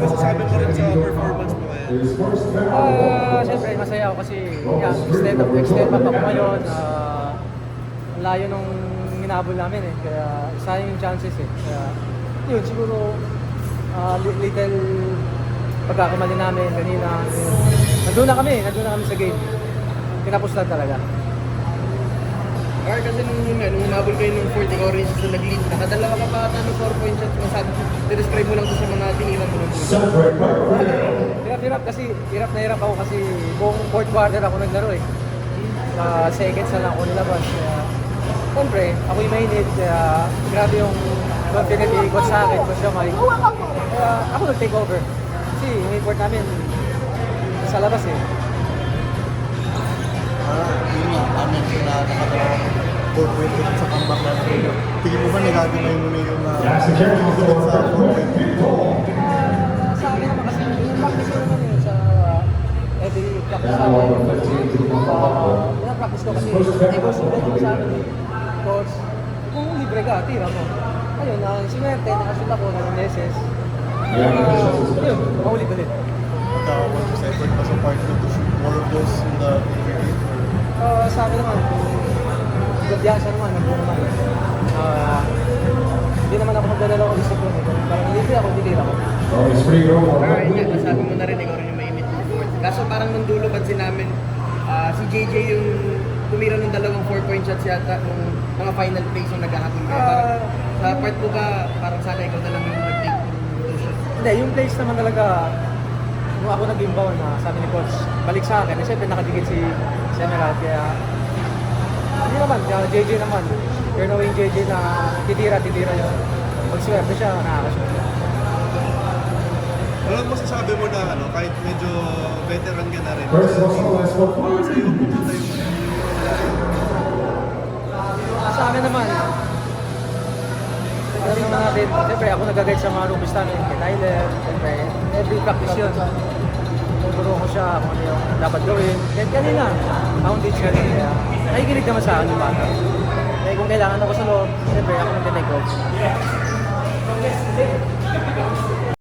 masasabi mo rin sa performance mo ngayon? Siyempre masaya ako kasi extend pa ako ngayon. Ang layo nung hinabol namin eh. Kaya sayang yung chances eh. Kaya yun siguro little pagkakamali namin kanina. Nandun na kami sa game. Tinapos lang talaga. Kasi nung umabol kayo nung 4, ikaw rin sa nag-lead. Nakadalawa ka pa ata ng 4-point shots. Masabi, describe mo lang sa mga tinilan mo ng Hirap kasi hirap na hirap ako kasi buong fourth quarter ako naglaro eh. Seconds na lang ako nilabas. Kaya, siyempre, ako yung mainit. Kaya grabe yung confident i-ikot sa akin. Kaya ako nag-take over. Kasi yung import namin sa labas eh. Mention na nakadalawang 4-point sa comeback natin. Tingin mo ba nagagamay mo na yung sa 4-point? Sa akin naman kasi yung practice ko naman yun sa every practice namin. Pinapractice ko kasi negotiable ko sa amin eh. Coach, kung libre ka, tira mo. Ayun, sinwerte, nakashoot ako ng meses. Yun, maulit ulit. Pagka-conscious effort pa sa part to shoot more of those in the game? Sa akin naman, gadyasa naman, nandun naman. Hindi naman ako magdadala ko isip yun. Parang libre ako, dilira ko. Ayun nga, nasabi mo na rin, ikaw rin yung mainit ng fourth. Kaso parang nung dulo pansin namin, si JJ yung tumira ng dalawang 4-point shots yata nung mga final plays yung naghahatol kayo. Parang sa part mo ba, parang sana ikaw na lang yung nag-take those shots? Hindi, yung plays naman talaga, nung ako nag-inbound na sabi ni Coach, balik sa akin. Siyempre nakadikit si Emerald, kaya hindi naman, kaya JJ naman. You're knowing JJ na titira yun. Pag-swerte siya, nakakashoot. Alam mo, sasabi mo na kahit medyo veteran ka na rin. Sa'yo, pumunta yung Sa amin naman, gawin naman natin, siyempre ako nag-guide sa mga rookies namin, kay Tyler, siyempre, every practice yun. Tuturo ko siya kung ano yung dapat gawin. Kahit kanina, foundage ka rin. Kaya nakikinig naman sa akin yung bata. Kaya kung kailangan ako sa loob, siyempre ako nag-take off.